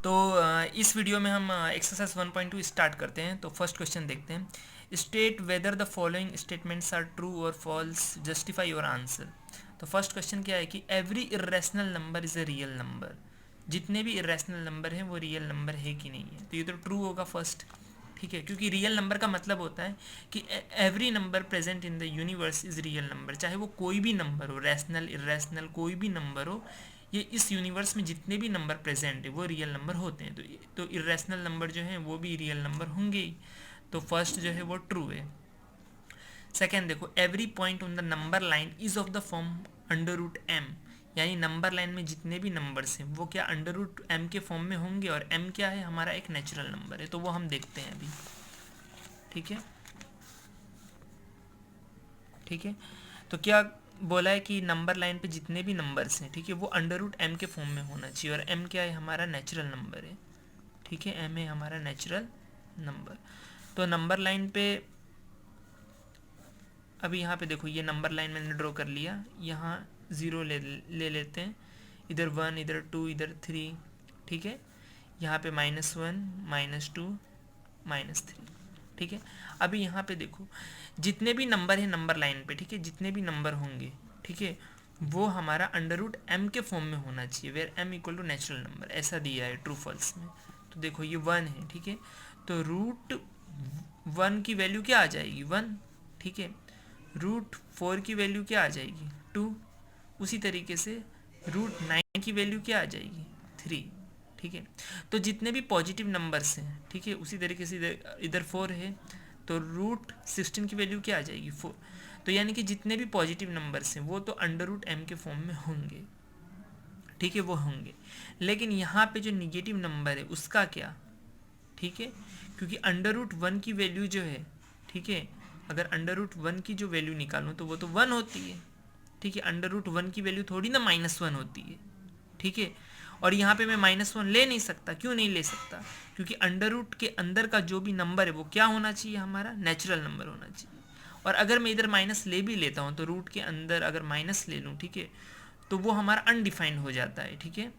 तो इस वीडियो में हम एक्सरसाइज 1.2 स्टार्ट करते हैं। तो फर्स्ट क्वेश्चन देखते हैं। State whether the following statements are true और फॉल्स, जस्टिफाई योर आंसर। तो फर्स्ट क्वेश्चन क्या है कि every irrational number is a real number. जितने भी इरेशनल नंबर हैं वो रियल नंबर है कि नहीं है, तो ये तो ट्रू होगा फर्स्ट। ठीक है, क्योंकि रियल नंबर का मतलब होता है कि every number present in the universe is real number, चाहे वो कोई भी नंबर हो, रैशनल इरेशनल कोई भी नंबर हो, ये इस यूनिवर्स में जितने भी नंबर प्रेजेंट है वो रियल नंबर होते हैं। तो इरेशनल नंबर जो हैं वो भी रियल नंबर होंगे ही। तो फर्स्ट जो है वो ट्रू है। सेकेंड देखो, every point on the number line is of the form under root M, यानी नंबर लाइन में जितने भी नंबर्स हैं वो क्या अंडर रूट एम के फॉर्म में होंगे, और एम क्या है, हमारा एक नेचुरल नंबर है, तो वो हम देखते हैं अभी। ठीक है, ठीक है। तो क्या बोला है कि नंबर लाइन पे जितने भी नंबर्स हैं, ठीक है, वो अंडर रूट एम के फॉर्म में होना चाहिए, और एम क्या है, हमारा नेचुरल नंबर है। ठीक है, एम है हमारा नेचुरल नंबर। तो नंबर लाइन पे अभी यहाँ पे देखो, ये नंबर लाइन मैंने ड्रॉ कर लिया, यहाँ ज़ीरो ले लेते हैं, इधर 1, इधर 2, इधर 3। ठीक है, यहाँ पे -1, -2, -3। ठीक है, अभी यहाँ पे देखो, जितने भी नंबर है नंबर लाइन पे, ठीक है, जितने भी नंबर होंगे, ठीक है, वो हमारा अंडर रूट एम के फॉर्म में होना चाहिए, where M equal to natural number, ऐसा दिया है ट्रू फॉल्स में। तो देखो ये 1 है, ठीक है, तो रूट 1 की वैल्यू क्या आ जाएगी, 1। ठीक है, रूट 4 की वैल्यू क्या आ जाएगी, 2। उसी तरीके से रूट 9 की वैल्यू क्या आ जाएगी, 3। ठीक है, तो जितने भी पॉजिटिव नंबर्स हैं, ठीक है, उसी तरीके से इधर इधर 4 है, तो रूट 16 की वैल्यू क्या आ जाएगी, 4। तो यानी कि जितने भी पॉजिटिव नंबर्स हैं वो तो अंडर रूट एम के फॉर्म में होंगे। ठीक है, वो होंगे, लेकिन यहाँ पे जो निगेटिव नंबर है उसका क्या। ठीक है, क्योंकि अंडर रूट 1 की वैल्यू जो है, ठीक है, अगर अंडर रूट 1 की जो वैल्यू निकालूँ तो वो तो 1 होती है। ठीक है, अंडर रूट 1 की वैल्यू थोड़ी ना -1 होती है। ठीक है, और यहाँ पे मैं -1 ले नहीं सकता, क्यों नहीं ले सकता, क्योंकि अंडर रूट के अंदर का जो भी नंबर है वो क्या होना चाहिए, हमारा नेचुरल नंबर होना चाहिए। और अगर मैं इधर माइनस ले भी लेता हूँ तो रूट के अंदर अगर माइनस ले लूँ, ठीक है, तो वो हमारा अनडिफाइंड हो जाता है। ठीक है,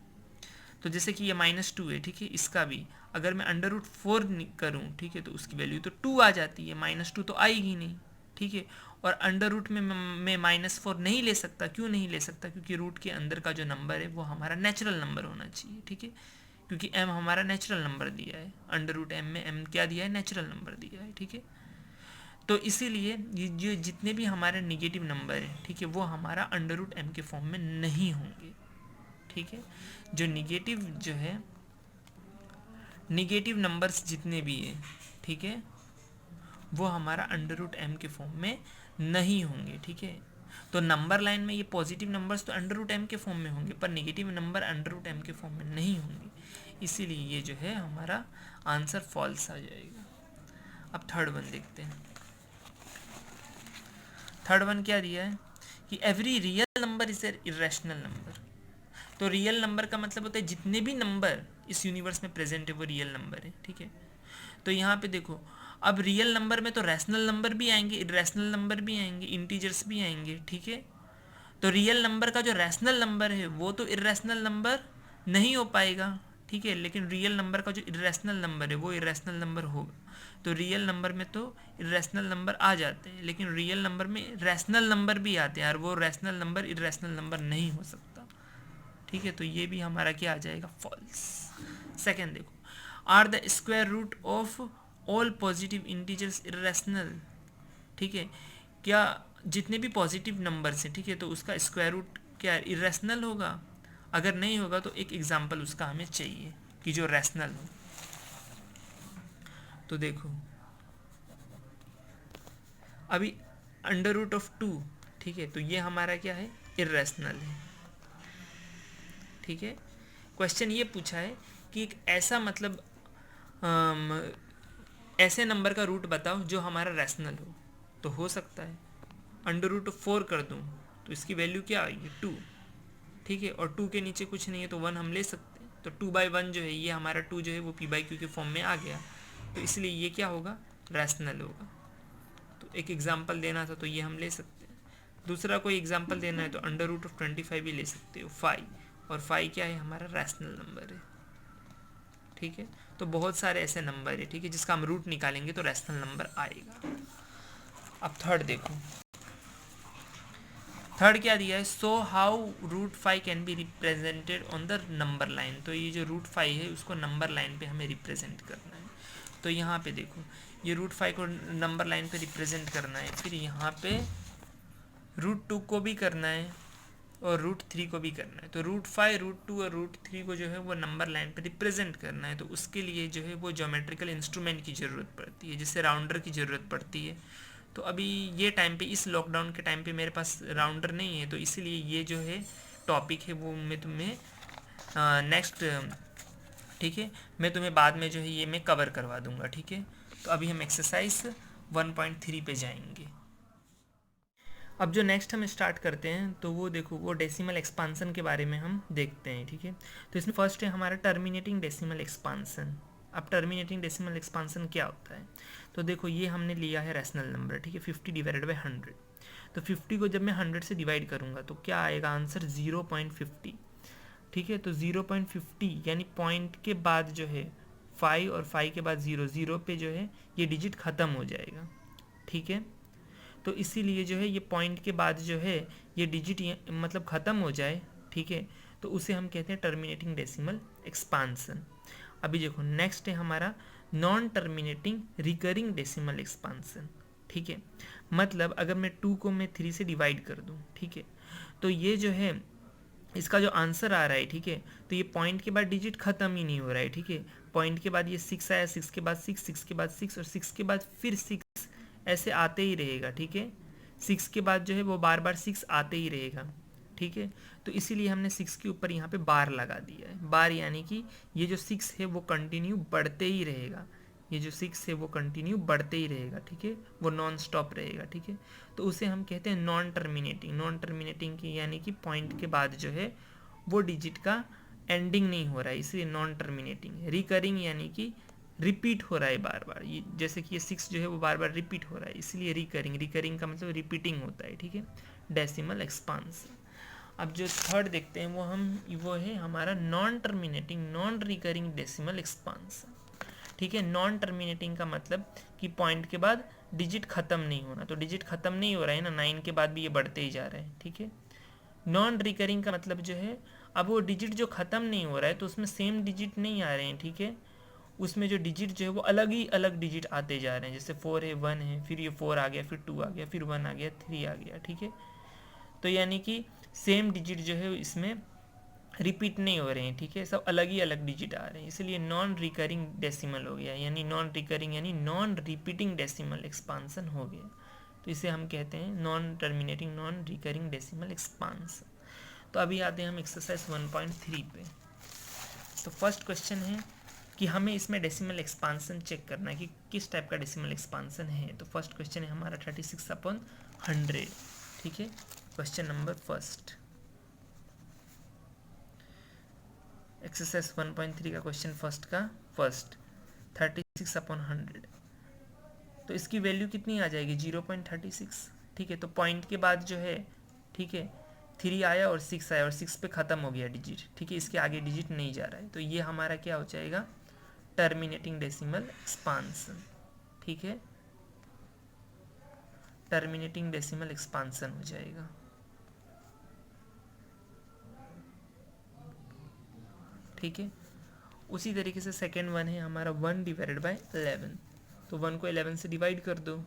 तो जैसे कि ये -2 है, ठीक है, इसका भी अगर मैं अंडर रूट 4 करूँ, ठीक है, तो उसकी वैल्यू तो 2 आ जाती है, -2 तो आएगी नहीं। ठीक है, और अंडर रूट में मैं -4 नहीं ले सकता, क्यों नहीं ले सकता, क्योंकि रूट के अंदर का जो नंबर है वो हमारा नेचुरल नंबर होना चाहिए। ठीक है, क्योंकि m हमारा नेचुरल नंबर दिया है, अंडर रूट m में m क्या दिया है, नेचुरल नंबर दिया है। ठीक है, तो इसीलिए ये जो जितने भी हमारे निगेटिव नंबर हैं, ठीक है, वो हमारा अंडर रूट m के फॉर्म में नहीं होंगे। ठीक है, जो निगेटिव जो है, निगेटिव नंबर्स जितने भी हैं, ठीक है, वो हमारा अंडर रूट एम के फॉर्म में नहीं होंगे। ठीक है, तो नंबर लाइन में ये पॉजिटिव नंबर्स तो अंडर रूट एम के फॉर्म में होंगे, पर negative number under root M के फॉर्म में नहीं होंगे, इसीलिए ये जो है हमारा आंसर फॉल्स आ जाएगा। अब थर्ड वन देखते हैं। थर्ड वन क्या दिया है कि every real number is a irrational number. तो रियल नंबर का मतलब होता है जितने भी नंबर इस यूनिवर्स में प्रेजेंट है वो रियल नंबर है। ठीक है, तो यहाँ पे देखो, अब रियल नंबर में तो रैशनल नंबर भी आएंगे, इरेशनल नंबर भी आएंगे, इंटीजर्स भी आएंगे। ठीक है, तो रियल नंबर का जो रैशनल नंबर है वो तो इरेशनल नंबर नहीं हो पाएगा। ठीक है, लेकिन रियल नंबर का जो इरेशनल नंबर है वो इरेशनल नंबर होगा। तो रियल नंबर में तो इरेशनल नंबर आ जाते हैं, लेकिन रियल नंबर में रैशनल नंबर भी आते हैं, और वो रैशनल नंबर इरेशनल नंबर नहीं हो सकता। ठीक है, तो ये भी हमारा क्या आ जाएगा, फॉल्स। सेकेंड देखो, are the square root of all positive integers irrational. ठीक है, क्या जितने भी पॉजिटिव नंबर्स हैं, ठीक है, तो उसका स्क्वायर रूट क्या इरेशनल होगा। अगर नहीं होगा तो एक एग्जांपल उसका हमें चाहिए कि जो रैशनल हो। तो देखो अभी अंडर रूट ऑफ 2, ठीक है, तो ये हमारा क्या है, इरेशनल है। ठीक है, क्वेश्चन ये पूछा है कि एक ऐसा मतलब ऐसे नंबर का रूट बताओ जो हमारा रैशनल हो। तो हो सकता है अंडर रूट ऑफ 4 कर दूँ तो इसकी वैल्यू क्या आएगी, 2। ठीक है, और 2 के नीचे कुछ नहीं है तो 1 हम ले सकते हैं, तो 2/1 जो है ये हमारा 2 जो है वो p/q के फॉर्म में आ गया, तो इसलिए ये क्या होगा, रैशनल होगा। तो एक एग्जांपल देना था तो ये हम ले सकते हैं। दूसरा कोई एग्जांपल देना है तो अंडर रूट ऑफ 25 भी ले सकते हो, 5, और 5 क्या है, हमारा रैशनल नंबर है। ठीक है। तो बहुत सारे ऐसे नंबर है, ठीक है, जिसका हम रूट निकालेंगे तो रैशनल नंबर आएगा। अब थर्ड देखो, थर्ड क्या दिया है, so how root 5 can be represented on the number line. तो ये जो रूट 5 है उसको नंबर लाइन पे हमें रिप्रेजेंट करना है। तो यहाँ पे देखो, ये रूट 5 को नंबर लाइन पे रिप्रेजेंट करना है, फिर यहाँ पे रूट 2 को भी करना है और रूट 3 को भी करना है। तो रूट 5, रूट 2 और रूट 3 को जो है वो नंबर लाइन पे रिप्रेजेंट करना है। तो उसके लिए जो है वो ज्योमेट्रिकल इंस्ट्रूमेंट की ज़रूरत पड़ती है, जिससे राउंडर की ज़रूरत पड़ती है। तो अभी ये टाइम पे, इस लॉकडाउन के टाइम पे मेरे पास राउंडर नहीं है, तो इसलिए ये जो है टॉपिक है वो मैं तुम्हें नेक्स्ट, ठीक है, मैं तुम्हें बाद में जो है ये मैं कवर करवा दूंगा, ठीक है। तो अभी हम एक्सरसाइज 1.3 पे जाएंगे। अब जो नेक्स्ट हम स्टार्ट करते हैं तो वो देखो, वो डेसिमल एक्सपांसन के बारे में हम देखते हैं, ठीक है। तो इसमें फर्स्ट है हमारा टर्मिनेटिंग डेसिमल एक्सपांसन। अब टर्मिनेटिंग डेसिमल एक्सपांसन क्या होता है, तो देखो ये हमने लिया है रैशनल नंबर, ठीक है, 50 डिवाइडेड बाई 100। तो 50 को जब मैं 100 से डिवाइड करूँगा तो क्या आएगा आंसर, 0.50, ठीक है। तो 0.50 यानी पॉइंट के बाद जो है 5 और 5 के बाद 0, 0 पे जो है ये डिजिट ख़त्म हो जाएगा, ठीक है। तो इसीलिए जो है ये पॉइंट के बाद जो है ये डिजिट मतलब ख़त्म हो जाए, ठीक है, तो उसे हम कहते हैं टर्मिनेटिंग डेसिमल एक्सपांसन। अभी देखो नेक्स्ट है हमारा non terminating recurring decimal expansion, ठीक है। मतलब अगर मैं 2 को मैं 3 से डिवाइड कर दूं, ठीक है, तो ये जो है इसका जो आंसर आ रहा है, ठीक है, तो ये पॉइंट के बाद डिजिट ख़त्म ही नहीं हो रहा है, ठीक है। पॉइंट के बाद ये 6 आया, 6 के बाद 6, 6 के बाद 6 और 6 के बाद फिर 6, ऐसे आते ही रहेगा, ठीक है। 6 के बाद जो है वो बार बार 6 आते ही रहेगा, ठीक है। तो इसीलिए हमने 6 के ऊपर यहाँ पे बार लगा दिया है। बार यानी कि ये जो 6 है वो कंटिन्यू बढ़ते ही रहेगा, ये जो 6 है वो कंटिन्यू बढ़ते ही रहेगा, ठीक है, वो नॉन स्टॉप रहेगा, ठीक है। तो उसे हम कहते हैं नॉन टर्मिनेटिंग। नॉन टर्मिनेटिंग की यानी कि पॉइंट के बाद जो है वो डिजिट का एंडिंग नहीं हो रहा है, इसलिए नॉन टर्मिनेटिंग। रिकरिंग यानी कि रिपीट हो रहा है बार बार, ये जैसे कि ये 6 जो है वो बार बार रिपीट हो रहा है, इसलिए रिकरिंग। रिकरिंग का मतलब रिपीटिंग होता है, ठीक है, डेसिमल एक्सपांसन। अब जो थर्ड देखते हैं वो है हमारा non terminating non recurring decimal expansion, ठीक है। नॉन टर्मिनेटिंग का मतलब कि पॉइंट के बाद डिजिट ख़त्म नहीं होना, तो डिजिट ख़त्म नहीं हो रहा है ना, 9 के बाद भी ये बढ़ते ही जा रहे हैं, ठीक है। नॉन रिकरिंग का मतलब जो है, अब वो डिजिट जो ख़त्म नहीं हो रहा है तो उसमें सेम डिजिट नहीं आ रहे हैं, ठीक है। उसमें जो डिजिट जो है वो अलग ही अलग डिजिट आते जा रहे हैं, जैसे 4 है, 1 है, फिर ये 4 आ गया, फिर 2 आ गया, फिर 1 आ गया, 3 आ गया, ठीक है। तो यानी कि सेम डिजिट जो है इसमें रिपीट नहीं हो रहे हैं, ठीक है, सब अलग ही अलग डिजिट आ रहे हैं, इसलिए नॉन रिकरिंग डेसिमल हो गया, यानी नॉन रिकरिंग यानी नॉन रिपीटिंग डेसिमल एक्सपांसन हो गया। तो इसे हम कहते हैं non terminating non recurring decimal expansion. तो अभी आते हैं हम एक्सरसाइज 1.3 पे। तो फर्स्ट क्वेश्चन है कि हमें इसमें डेसिमल एक्सपांसन चेक करना है कि किस टाइप का डेसिमल एक्सपांसन है। तो फर्स्ट क्वेश्चन है हमारा 36/100, ठीक है। क्वेश्चन नंबर फर्स्ट, एक्सरसाइज 1.3 का क्वेश्चन फर्स्ट का फर्स्ट 36/100। तो इसकी वैल्यू कितनी आ जाएगी, 0.36, ठीक है। तो पॉइंट के बाद जो है, ठीक है, 3 आया और 6 आया और 6 पे ख़त्म हो गया डिजिट, ठीक है, इसके आगे डिजिट नहीं जा रहा है, तो ये हमारा क्या हो जाएगा, टर्मिनेटिंग डेसिमल एक्सपांसन, ठीक है, टर्मिनेटिंग डेसिमल एक्सपांसन हो जाएगा, ठीक है। उसी तरीके से सेकेंड वन है हमारा 1 डिवाइडेड बाई 11। तो 1 को 11 से डिवाइड कर दो,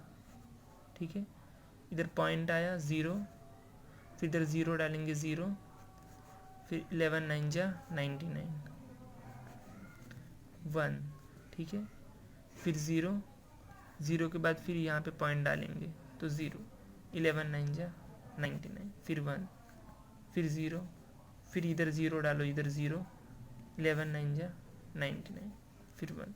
ठीक है, इधर पॉइंट आया 0, फिर इधर 0 डालेंगे 0, फिर 11 9 जा 99, 1, ठीक है, फिर 0, 0 के बाद फिर यहाँ पे पॉइंट डालेंगे तो 0, 11 9 जा 99, फिर 1, फिर 0, फिर इधर 0 डालो, इधर 0, 11 9 जा 99, फिर 1।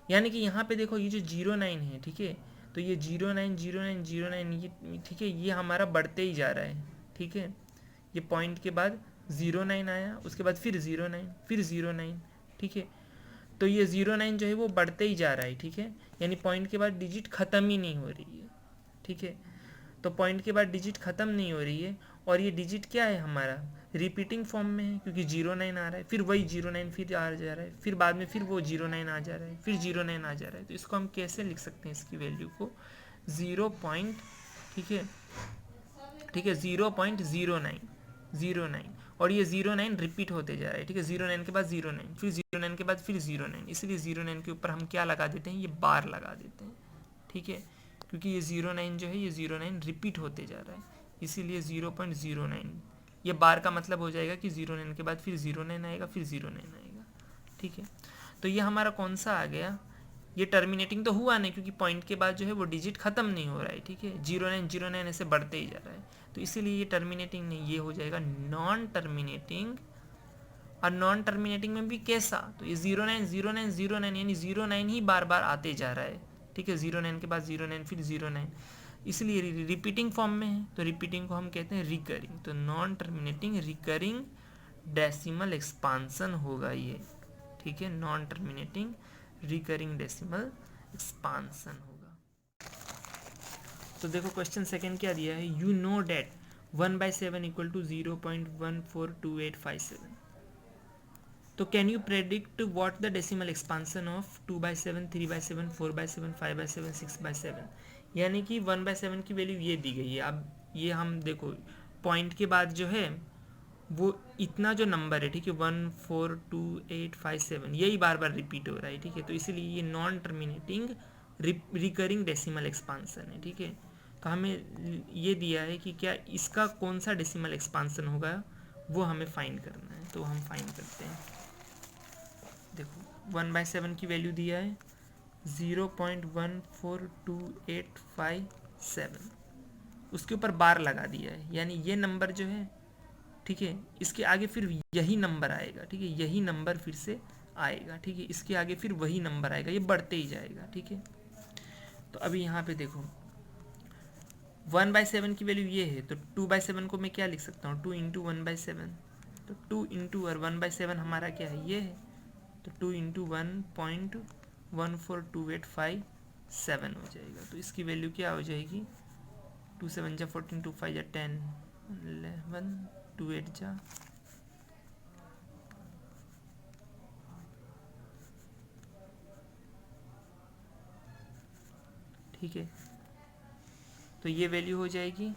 यानी कि यहाँ पे देखो ये जो 09 है, ठीक है, तो ये 09 09 09 ये, ठीक है, ये हमारा बढ़ते ही जा रहा है, ठीक है। ये पॉइंट के बाद 09 आया, उसके बाद फिर 09, फिर 09, ठीक है। तो ये 09 जो है वो बढ़ते ही जा रहा है, ठीक है, यानी पॉइंट के बाद डिजिट ख़त्म ही नहीं हो रही है, ठीक है। तो पॉइंट के बाद डिजिट ख़त्म नहीं हो रही है और ये डिजिट क्या है हमारा, रिपीटिंग फॉर्म में है क्योंकि 09 आ रहा है, फिर वही 09 फिर आ जा रहा है, फिर बाद में फिर वो 09 आ जा रहा है, फिर 09 आ जा रहा है। तो इसको हम कैसे लिख सकते हैं, इसकी वैल्यू को 0 पॉइंट, ठीक है, ठीक है, 0.09 और ये 09 रिपीट होते जा रहा है, ठीक है, 09 के बाद 09, फिर 09 के बाद फिर 09, इसलिए 09 के ऊपर हम क्या लगा देते हैं, ये बार लगा देते हैं, ठीक है, क्योंकि ये 09 जो है ये 09 रिपीट होते जा रहा है, इसीलिए 0.09, ये बार का मतलब हो जाएगा कि 09 के बाद फिर 09 आएगा, फिर 09 आएगा, ठीक है। तो ये हमारा कौन सा आ गया, ये टर्मिनेटिंग तो हुआ नहीं क्योंकि पॉइंट के बाद जो है वो डिजिट खत्म नहीं हो रहा है, ठीक है, 09 ऐसे बढ़ते ही जा रहा है, तो इसीलिए ये टर्मिनेटिंग नहीं, ये हो जाएगा नॉन टर्मिनेटिंग। और नॉन टर्मिनेटिंग में भी कैसा, तो ये 09 यानी 09 ही बार बार आते जा रहा है, ठीक है, 09 के बाद 09 फिर 09, इसलिए रिपीटिंग फॉर्म में है, तो रिपीटिंग को हम कहते हैं रिकरिंग। तो non terminating recurring decimal expansion होगा ये, ठीक है, non terminating recurring decimal expansion होगा। तो देखो क्वेश्चन सेकंड क्या दिया है, you know that 1/7 equal to 0.142857, तो can you predict what the decimal expansion of 2/7, 3/7, 4/7, 5/7, 6/7, यानी कि 1/7 की वैल्यू ये दी गई है। अब ये हम देखो पॉइंट के बाद जो है वो इतना जो नंबर है, ठीक है, 14285 यही बार बार रिपीट हो रहा है, ठीक है, तो इसीलिए ये non terminating recurring decimal expansion है, ठीक है। तो हमें ये दिया है कि क्या इसका कौन सा डेसिमल एक्सपांसन होगा वो हमें फाइंड करना है, तो हम फाइंड करते हैं। देखो 1/7 की वैल्यू दिया है 0.142857, उसके ऊपर बार लगा दिया है, यानी ये नंबर जो है, ठीक है, इसके आगे फिर यही नंबर आएगा, ठीक है, यही नंबर फिर से आएगा, ठीक है, इसके आगे फिर वही नंबर आएगा, ये बढ़ते ही जाएगा, ठीक है। तो अभी यहाँ पे देखो 1/7 की वैल्यू ये है, तो 2/7 को मैं क्या लिख सकता हूँ, 2 इंटू 1/7, तो 2 इंटू और 1/7 हमारा क्या है, ये है, तो 2 इंटू 1.14285 हो जाएगा। तो इसकी वैल्यू क्या हो जाएगी, 2 7 जा 14, 2 5 जा 10, 11, 2 8 जा, ठीक है, तो ये वैल्यू हो जाएगी,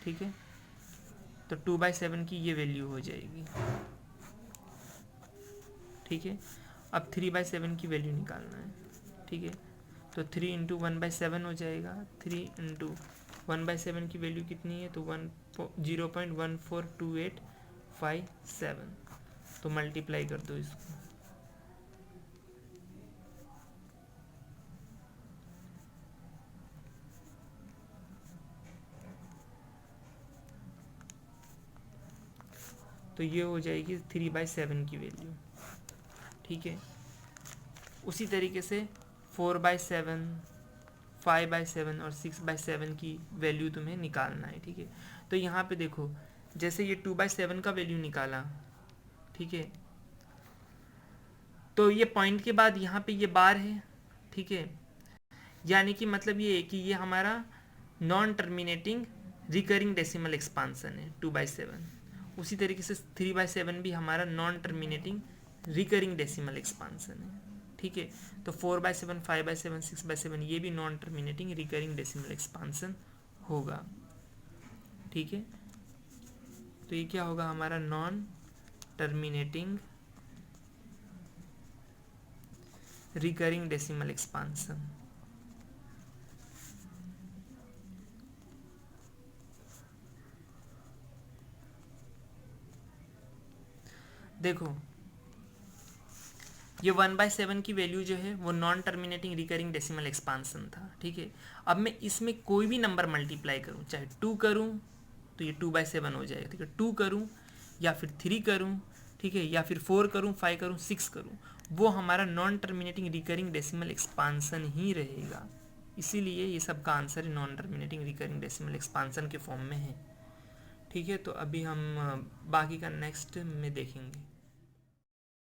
ठीक है, तो 2/7 की ये वैल्यू हो जाएगी, ठीक है। अब 3/7 की वैल्यू निकालना है, ठीक है, तो 3 इंटू 1/7 हो जाएगा, 3 इंटू 1/7 की वैल्यू कितनी है, तो 0.142857, तो मल्टीप्लाई कर दो इसको, तो ये हो जाएगी 3/7 की वैल्यू, ठीक है। उसी तरीके से 4/7, 5/7 और 6/7 की वैल्यू तुम्हें निकालना है, ठीक है। तो यहाँ पे देखो जैसे ये 2/7 का वैल्यू निकाला, ठीक है, तो ये पॉइंट के बाद यहाँ पे ये बार है, ठीक है, यानी कि मतलब ये है कि ये हमारा non terminating recurring decimal expansion है 2/7। उसी तरीके से 3/7 भी हमारा non terminating recurring decimal expansion है, ठीक है। तो 4/7, 5/7, 6/7 ये भी non terminating recurring decimal expansion होगा, ठीक है। तो ये क्या होगा हमारा non terminating recurring decimal expansion. देखो ये 1/7 की वैल्यू जो है वो non terminating recurring decimal expansion था, ठीक है। अब मैं इसमें कोई भी नंबर मल्टीप्लाई करूं, चाहे 2 करूं तो ये 2/7 हो जाएगा, ठीक है, 2 करूं या फिर 3 करूं, ठीक है, या फिर 4 करूं, 5 करूं, 6 करूं, वो हमारा non terminating recurring decimal expansion ही रहेगा, इसीलिए ये सब का answer non terminating recurring decimal expansion के फॉर्म में है, ठीक है। तो अभी हम बाकी का नेक्स्ट में देखेंगे।